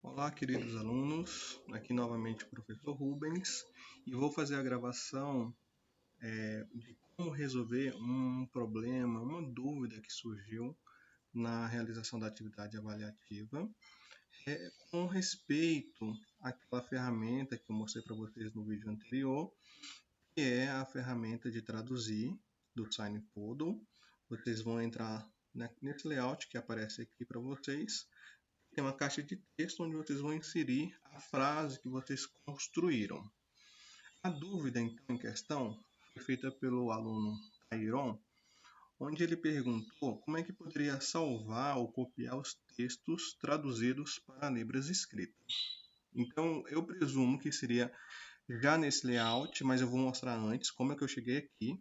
Olá, queridos alunos, aqui novamente o professor Rubens e vou fazer a gravação de como resolver um problema, uma dúvida que surgiu na realização da atividade avaliativa com respeito àquela ferramenta que eu mostrei para vocês no vídeo anterior, que é a ferramenta de traduzir do SignPoodle. Vocês vão entrar nesse layout que aparece aqui para vocês. Tem uma caixa de texto onde vocês vão inserir a frase que vocês construíram. A dúvida, então, em questão foi feita pelo aluno Tairon, onde ele perguntou como é que poderia salvar ou copiar os textos traduzidos para Libras escritas. Então, eu presumo que seria já nesse layout, mas eu vou mostrar antes como é que eu cheguei aqui,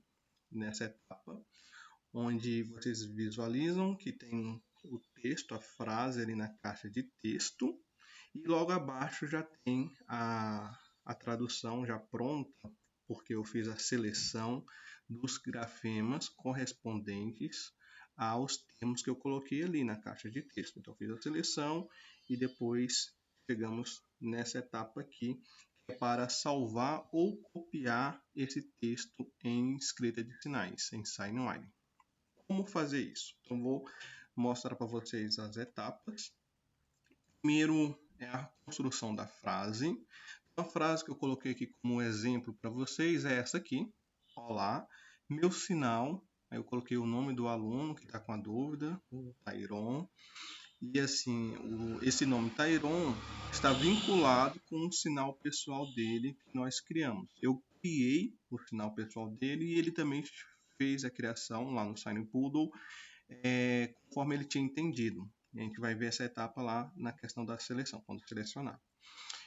nessa etapa, onde vocês visualizam que tem o texto, a frase ali na caixa de texto, e logo abaixo já tem a tradução já pronta, porque eu fiz a seleção dos grafemas correspondentes aos termos que eu coloquei ali na caixa de texto. Então, eu fiz a seleção e depois chegamos nessa etapa aqui, que é para salvar ou copiar esse texto em escrita de sinais, em SignWire. Como fazer isso? Então, vou mostrar para vocês as etapas. Primeiro é a construção da frase. A frase que eu coloquei aqui como exemplo para vocês é essa aqui. Olá, meu sinal. Aí eu coloquei o nome do aluno que está com a dúvida, o Tairon. E assim, esse nome Tairon está vinculado com o sinal pessoal dele que nós criamos. Eu criei o sinal pessoal dele e ele também fez a criação lá no SignPoodle conforme ele tinha entendido. E a gente vai ver essa etapa lá na questão da seleção, quando selecionar.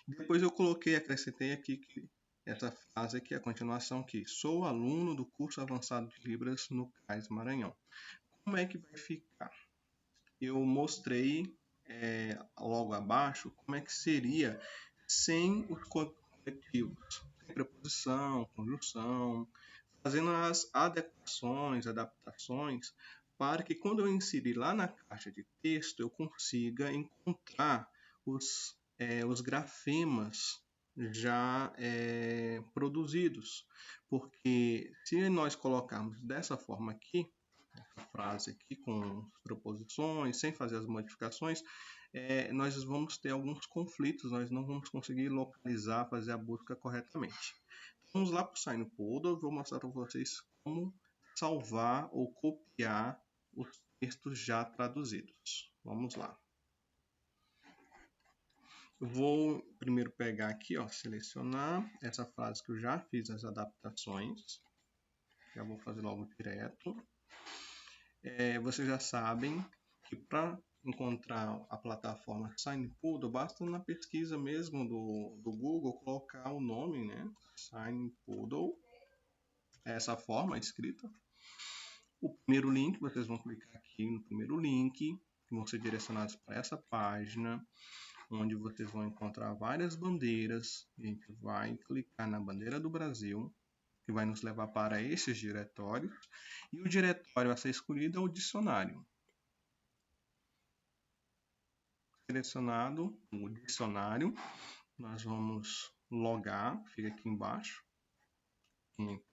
Depois eu acrescentei aqui que essa frase aqui, a continuação aqui. Sou aluno do curso avançado de Libras no CAIS Maranhão. Como é que vai ficar? Eu mostrei logo abaixo como é que seria sem os conectivos, sem preposição, conjunção, fazendo as adequações, adaptações, para que quando eu inserir lá na caixa de texto eu consiga encontrar os grafemas já produzidos. Porque se nós colocarmos dessa forma aqui, essa frase aqui com proposições, sem fazer as modificações, nós vamos ter alguns conflitos, nós não vamos conseguir localizar, fazer a busca corretamente. Vamos lá para o SignPoodle, eu vou mostrar para vocês como salvar ou copiar os textos já traduzidos. Vamos lá. Eu vou primeiro pegar aqui, selecionar essa frase que eu já fiz as adaptações. Já vou fazer logo direto. Vocês já sabem que para encontrar a plataforma SignPoodle, basta na pesquisa mesmo do Google colocar o nome, né? SignPoodle, essa forma escrita. O primeiro link, vocês vão clicar aqui no primeiro link, vão ser direcionados para essa página, onde vocês vão encontrar várias bandeiras. A gente vai clicar na bandeira do Brasil, que vai nos levar para esses diretórios, e o diretório a ser escolhido é o dicionário. Selecionado o dicionário, nós vamos logar, fica aqui embaixo,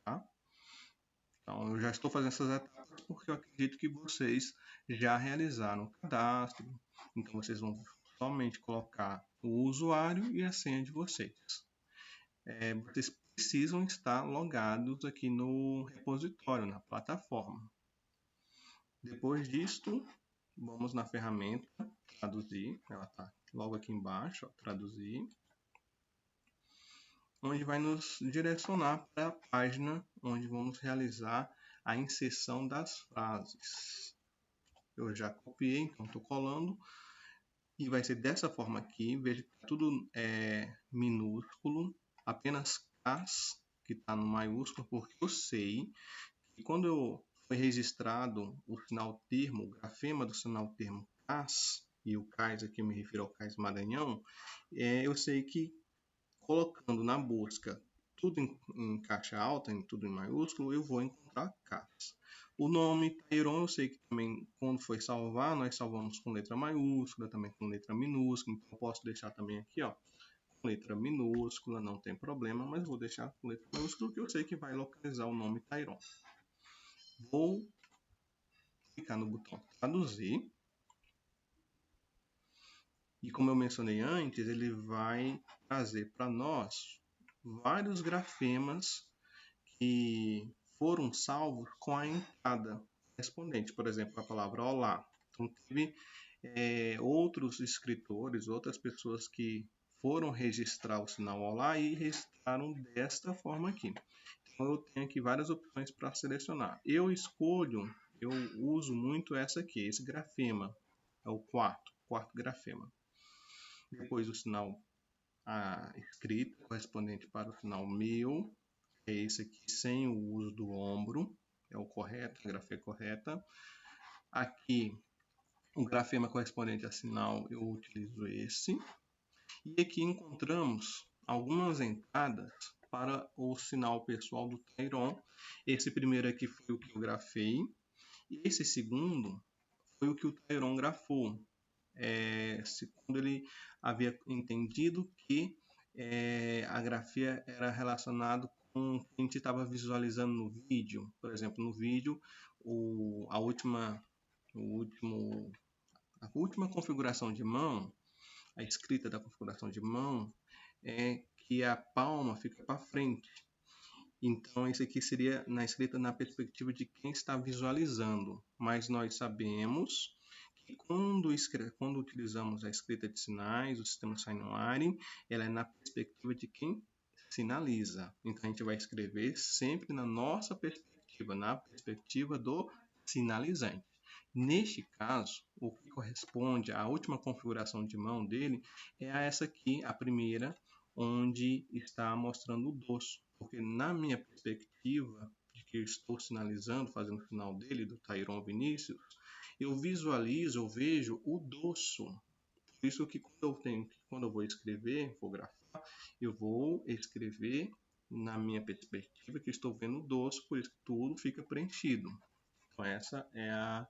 tá? Então, eu já estou fazendo essas etapas porque eu acredito que vocês já realizaram o cadastro, então vocês vão somente colocar o usuário e a senha de vocês. Vocês precisam estar logados aqui no repositório, na plataforma. Depois disto, vamos na ferramenta traduzir, ela está logo aqui embaixo, traduzir, onde vai nos direcionar para a página onde vamos realizar a inserção das frases. Eu já copiei, então estou colando, e vai ser dessa forma aqui. Veja que tudo é minúsculo, apenas CAS, que está no maiúsculo, porque eu sei que quando foi registrado o sinal termo, o grafema do sinal termo CAS, e o CAS aqui eu me refiro ao CAS Maranhão, eu sei que colocando na busca tudo em caixa alta, tudo em maiúsculo, eu vou encontrar para CAS. O nome Tayron, eu sei que também, quando foi salvar, nós salvamos com letra maiúscula, também com letra minúscula, então eu posso deixar também aqui, ó, com letra minúscula, não tem problema, mas vou deixar com letra maiúscula, que eu sei que vai localizar o nome Tayron. Vou clicar no botão traduzir, e como eu mencionei antes, ele vai trazer para nós vários grafemas que foram salvos com a entrada correspondente, por exemplo, a palavra olá. Então, teve outros escritores, outras pessoas que foram registrar o sinal olá e registraram desta forma aqui. Então, eu tenho aqui várias opções para selecionar. Eu uso muito essa aqui, esse grafema, é o quarto grafema. Depois o sinal escrito correspondente para o sinal meu, é esse aqui sem o uso do ombro, é o correto, a grafia correta. Aqui o grafema correspondente a sinal eu utilizo esse. E aqui encontramos algumas entradas para o sinal pessoal do Tayron. Esse primeiro aqui foi o que eu grafei. E esse segundo foi o que o Tayron grafou. Segundo ele havia entendido que a grafia era relacionada com o que a gente estava visualizando no vídeo. Por exemplo, no vídeo, a última configuração de mão, a escrita da configuração de mão, é que a palma fica para frente. Então, isso aqui seria na escrita na perspectiva de quem está visualizando. Mas nós sabemos que quando utilizamos a escrita de sinais, o sistema Sign-Writing, ela é na perspectiva de quem sinaliza. Então, a gente vai escrever sempre na nossa perspectiva, na perspectiva do sinalizante. Neste caso, o que corresponde à última configuração de mão dele é essa aqui, a primeira, onde está mostrando o dorso. Porque na minha perspectiva, de que eu estou sinalizando, fazendo o final dele, do Tayron Vinícius, eu vejo o dorso. Por isso que quando eu vou escrever, vou grafar, eu vou escrever na minha perspectiva que estou vendo o dorso, por isso que tudo fica preenchido. Então essa é a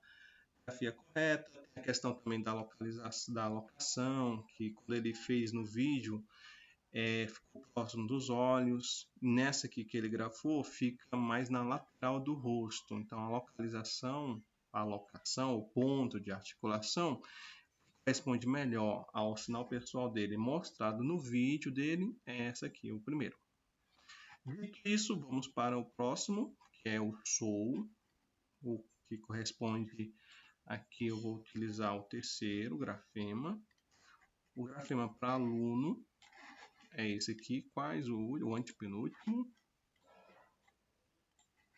grafia correta. Tem a questão também da localização, da alocação, que quando ele fez no vídeo, ficou próximo dos olhos. Nessa aqui que ele grafou, fica mais na lateral do rosto. Então a localização, a alocação, o ponto de articulação corresponde melhor ao sinal pessoal dele mostrado no vídeo dele. É essa aqui, o primeiro. Dito isso, vamos para o próximo, que é o sou, o que corresponde aqui. Eu vou utilizar o terceiro grafema. O grafema para aluno é esse aqui, quais o antepenúltimo.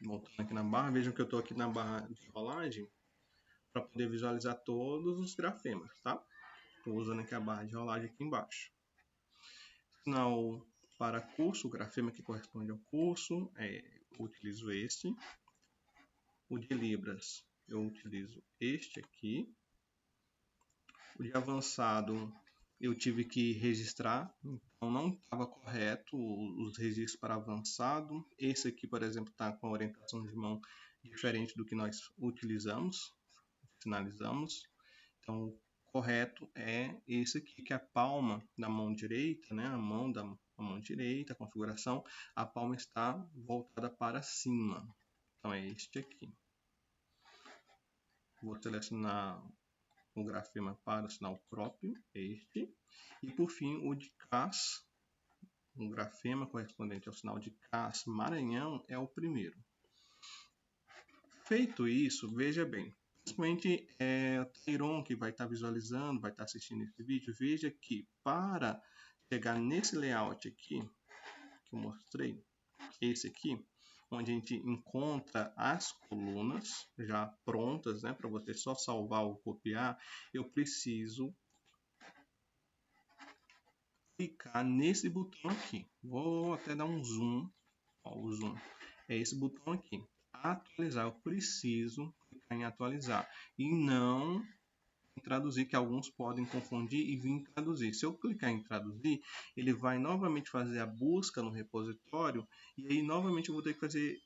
Voltando aqui na barra, vejam que eu estou aqui na barra de rolagem para poder visualizar todos os grafemas, tá? Estou usando aqui a barra de rolagem aqui embaixo. Sinal para curso, o grafema que corresponde ao curso, eu utilizo este. O de Libras, eu utilizo este aqui. O de avançado, eu tive que registrar, então não estava correto os registros para avançado. Esse aqui, por exemplo, está com a orientação de mão diferente do que nós utilizamos, finalizamos. Então, o correto é esse aqui, que é a palma da mão direita, né? A mão da mão direita, a configuração, a palma está voltada para cima. Então, é este aqui. Vou selecionar o grafema para o sinal próprio, este. E por fim, o de CAS, o grafema correspondente ao sinal de CAS Maranhão, é o primeiro. Feito isso, veja bem, principalmente o Tayron que vai estar visualizando, vai estar assistindo esse vídeo, veja que para chegar nesse layout aqui, que eu mostrei, esse aqui, onde a gente encontra as colunas já prontas, né, para você só salvar ou copiar, eu preciso clicar nesse botão aqui. Vou até dar um zoom. Ó, o zoom é esse botão aqui. Atualizar. Eu preciso clicar em atualizar e não traduzir, que alguns podem confundir e vir traduzir. Se eu clicar em traduzir, ele vai novamente fazer a busca no repositório e aí novamente eu vou ter que fazer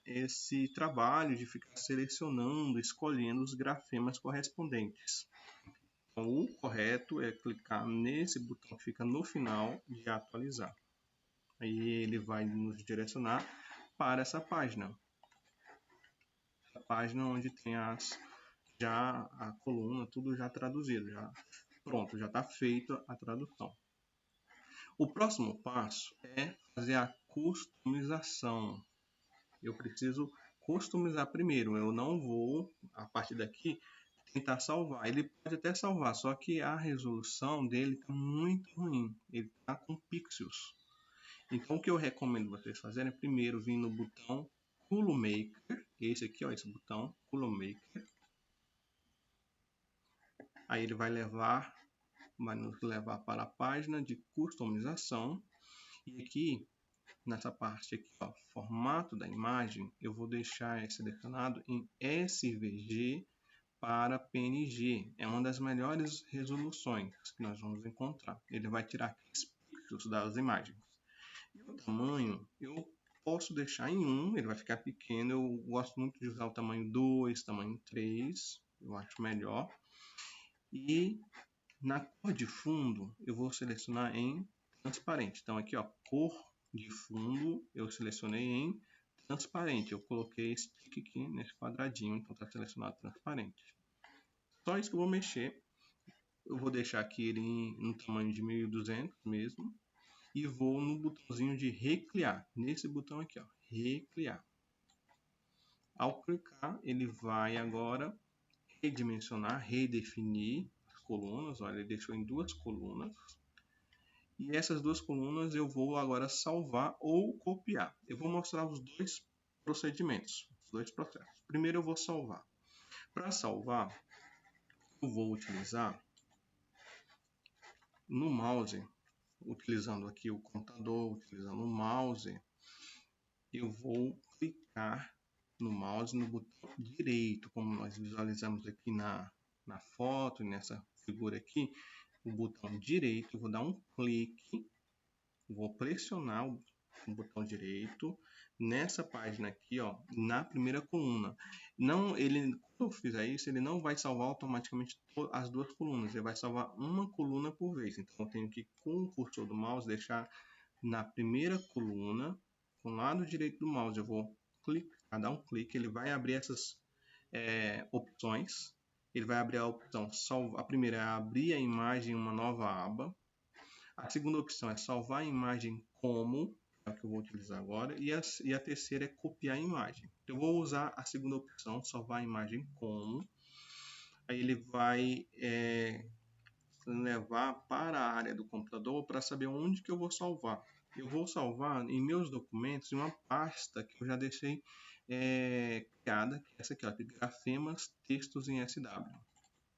esse trabalho de ficar selecionando, escolhendo os grafemas correspondentes. Então, o correto é clicar nesse botão que fica no final de atualizar. Aí ele vai nos direcionar para essa página. A página onde tem já a coluna, tudo já traduzido, já pronto, já está feita a tradução. O próximo passo é fazer a customização. Eu preciso customizar primeiro, eu não vou, a partir daqui, tentar salvar. Ele pode até salvar, só que a resolução dele está muito ruim, ele está com pixels. Então, o que eu recomendo vocês fazerem é primeiro vir no botão Color Maker, esse aqui, ó, esse botão Color Maker. Aí ele vai nos levar para a página de customização. E aqui, nessa parte aqui, ó, formato da imagem, eu vou deixar selecionado em SVG para PNG. É uma das melhores resoluções que nós vamos encontrar. Ele vai tirar aqueles pixels das imagens. E o tamanho, eu posso deixar em 1, ele vai ficar pequeno. Eu gosto muito de usar o tamanho 2, tamanho 3, eu acho melhor. E na cor de fundo, eu vou selecionar em transparente. Então, aqui, ó, cor de fundo, eu selecionei em transparente. Eu coloquei esse tique aqui nesse quadradinho, então está selecionado transparente. Só isso que eu vou mexer. Eu vou deixar aqui ele no tamanho de 1200 mesmo. E vou no botãozinho de recriar. Nesse botão aqui, ó, recriar. Ao clicar, ele vai agora redimensionar, redefinir as colunas. Olha, ele deixou em 2 colunas. E essas 2 colunas eu vou agora salvar ou copiar. Eu vou mostrar os 2 procedimentos, os 2 processos. Primeiro eu vou salvar. Para salvar, eu vou utilizar no mouse, utilizando aqui o computador, utilizando o mouse, eu vou clicar no mouse no botão direito, como nós visualizamos aqui na foto, nessa figura aqui, o botão direito, eu vou dar um clique, vou pressionar o botão direito nessa página aqui, ó, na primeira coluna. Quando eu fizer isso, ele não vai salvar automaticamente as 2 colunas, ele vai salvar uma coluna por vez. Então eu tenho que, com o cursor do mouse, deixar na primeira coluna, com o lado direito do mouse, eu vou clicar, dar um clique, ele vai abrir essas opções. Ele vai abrir a opção salvar. A primeira é abrir a imagem em uma nova aba. A segunda opção é salvar a imagem como, é o que eu vou utilizar agora, e a terceira é copiar a imagem. Eu vou usar a segunda opção, salvar a imagem como. Aí ele vai levar para a área do computador para saber onde que eu vou salvar. Eu vou salvar em meus documentos em uma pasta que eu já deixei criada, que é essa aqui, ó, de grafemas textos em SW.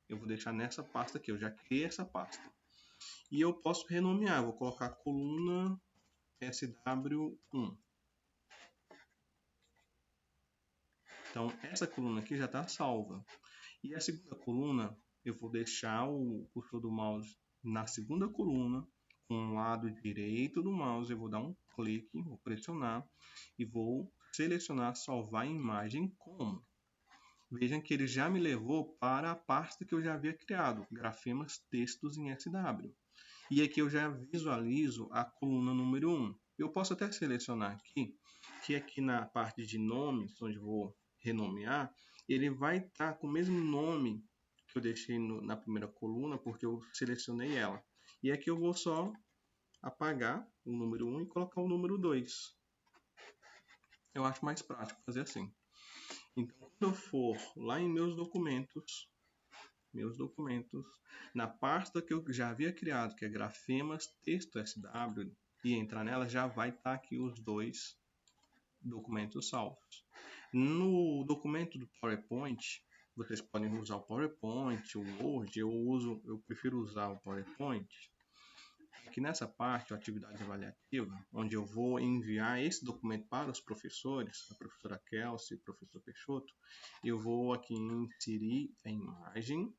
Eu vou deixar nessa pasta aqui, eu já criei essa pasta. E eu posso renomear, vou colocar coluna SW1. Então, essa coluna aqui já está salva. E a segunda coluna, eu vou deixar o cursor do mouse na segunda coluna, com o lado direito do mouse, eu vou dar um clique, vou pressionar e vou selecionar salvar a imagem como. Vejam que ele já me levou para a pasta que eu já havia criado, grafemas textos em SW. E aqui eu já visualizo a coluna número 1. Eu posso até selecionar aqui, que aqui na parte de nomes, onde eu vou renomear, ele vai estar com o mesmo nome que eu deixei na primeira coluna, porque eu selecionei ela. E aqui eu vou só apagar o número 1 e colocar o número 2. Eu acho mais prático fazer assim. Então, quando eu for lá em meus documentos, na pasta que eu já havia criado, que é grafemas texto SW, e entrar nela, já vai estar aqui os 2 documentos salvos. No documento do PowerPoint, vocês podem usar o PowerPoint, o Word, eu prefiro usar o PowerPoint. Aqui nessa parte, atividade avaliativa, onde eu vou enviar esse documento para os professores, a professora Kelsey e o professor Peixoto, eu vou aqui inserir a imagem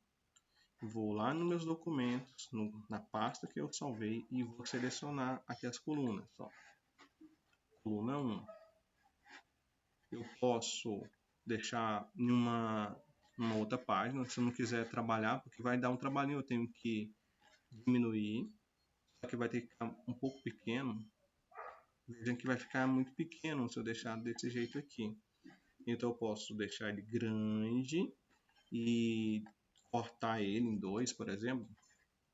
vou lá nos meus documentos, na pasta que eu salvei e vou selecionar aqui as colunas. Ó. Coluna 1. Eu posso deixar em uma outra página, se eu não quiser trabalhar, porque vai dar um trabalhinho, eu tenho que diminuir, só que vai ter que ficar um pouco pequeno. Vejam que vai ficar muito pequeno se eu deixar desse jeito aqui. Então eu posso deixar ele grande e cortar ele em 2, por exemplo.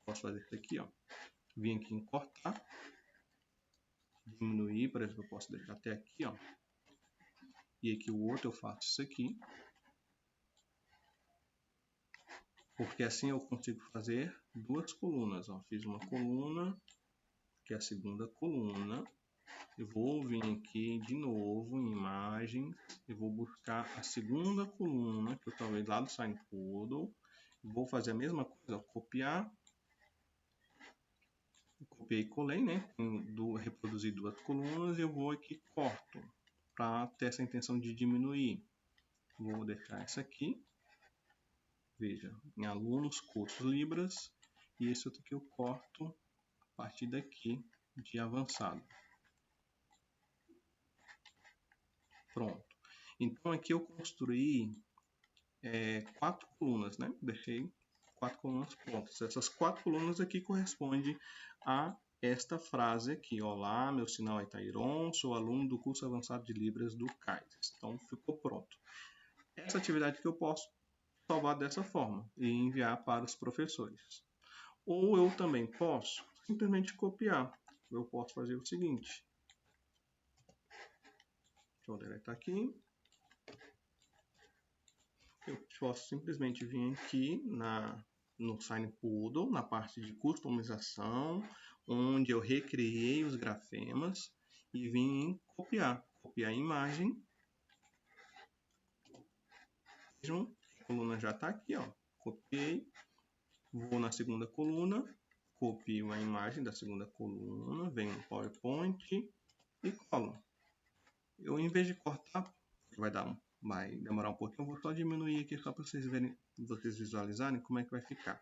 Posso fazer isso aqui, ó. Vim aqui em cortar, diminuir, por exemplo, eu posso deixar até aqui, ó. E aqui o outro eu faço isso aqui. Porque assim eu consigo fazer duas colunas, ó. Fiz uma coluna, que é a segunda coluna. Eu vou vir aqui de novo em imagens e vou buscar a segunda coluna que eu salvei lá do SignPoodle. Vou fazer a mesma coisa, ó, copiei e colei, né? Reproduzir duas colunas e eu vou aqui corto para ter essa intenção de diminuir. Vou deixar essa aqui. Veja, em alunos, cursos Libras. E esse outro que eu corto a partir daqui de avançado. Pronto. Então aqui eu construí 4 colunas, né? Deixei 4 colunas prontas. Essas 4 colunas aqui correspondem a esta frase aqui. Olá, meu sinal é Tairon, sou aluno do curso avançado de Libras do CAIS. Então ficou pronto. Essa atividade que eu posso salvar dessa forma e enviar para os professores. Ou eu também posso simplesmente copiar. Eu posso fazer o seguinte. Deixa eu deletar aqui. Eu posso simplesmente vir aqui no SignPoodle, na parte de customização, onde eu recriei os grafemas e vim em copiar. Copiar a imagem. Vejam, a coluna já está aqui, ó. Copiei. Vou na segunda coluna, copio a imagem da segunda coluna, venho no PowerPoint e colo. Eu, em vez de cortar, vai demorar um pouquinho, eu vou só diminuir aqui só para vocês verem, vocês visualizarem como é que vai ficar.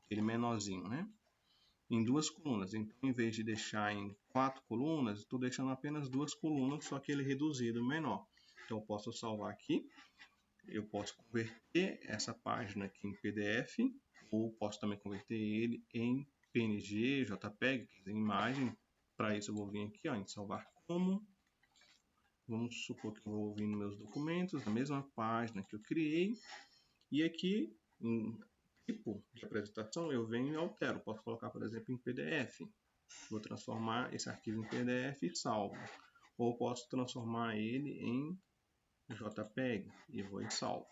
Ele menorzinho, né? Em 2 colunas. Então, em vez de deixar em 4 colunas, estou deixando apenas 2 colunas, só que ele reduzido, menor. Então, eu posso salvar aqui. Eu posso converter essa página aqui em PDF, ou posso também converter ele em PNG, JPEG, em imagem. Para isso, eu vou vir aqui, ó, em salvar como. Vamos supor que eu vou vir nos meus documentos, na mesma página que eu criei. E aqui, em tipo de apresentação, eu venho e altero. Posso colocar, por exemplo, em PDF. Vou transformar esse arquivo em PDF e salvo. Ou posso transformar ele em JPEG e vou em salvo.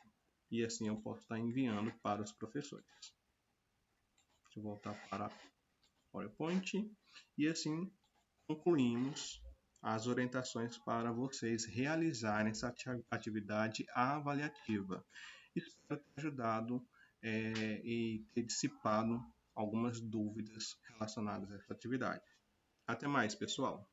E assim eu posso estar enviando para os professores. Deixa eu voltar para PowerPoint. E assim concluímos as orientações para vocês realizarem essa atividade avaliativa. Espero ter ajudado e ter dissipado algumas dúvidas relacionadas a essa atividade. Até mais, pessoal!